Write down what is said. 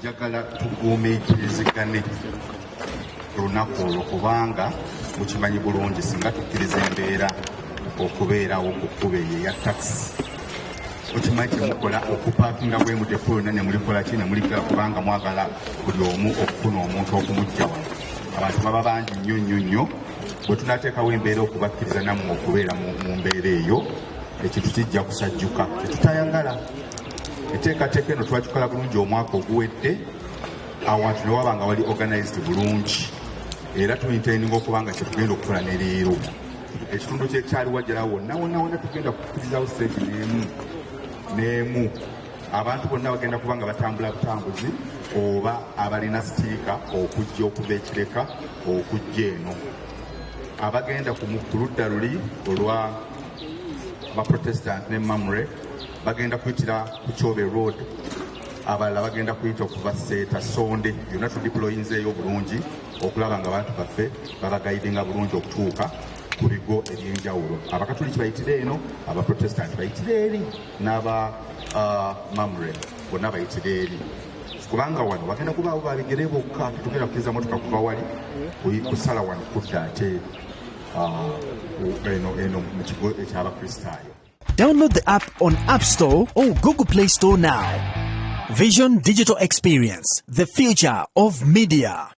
njagala tugumiikirizigane olunaku olwo kubanga mukimanyi bulungi singa tukkiriza embeera okubeerawo ku kkubo eyo eya takisi okimanyi kyemukola okupaakinga bwe mutefu yonna ne mulikola ki ne muligala kubanga mwagala buli omu okufuna omuntu okumujja wano abantu baba bangi nnyo bwe tunateekawo embeera okubakkiriza nammwe okubeera mu mbeera eyo ekintu kijja kusajjuka tetutayagala enteekateeka eno twagikola bulungi omwaka oguwedde awantu ne waba nga wali organized bulungi era tumaintaininga okubanga kyetugenda okukola ne leero ekitundu kyekyali wajjala wonna tugenda kukkirizawo siteegi n'emu abantu bonna bagenda kuba nga batambula butambuzi oba abalina sitiika okujja okuva ekireka okujja eno abagenda ku ludda luli olwa baprotestant ne mamre bagenda kuyitira ku Kyobe road abalala bagenda kuyita okuva Seeta Sonde yonna tudiployinzeeyo bulungi okulaba nga abantu baffe babagayidinga bulungi okutuuka ku bigo ebyenjawulo abakatuliki bayitire eno abaprotestant bayitire eri n'aba mamre bonna bayitire eri kubanga wano bagenda kubaawo babigere bokka tetugenda kukkiriza motoka kuva wali kusala wano kudda ate eno mu kigo ekyabakristaayo. Download the app on App Store or Google Play Store now. Vision Digital Experience, the future of media.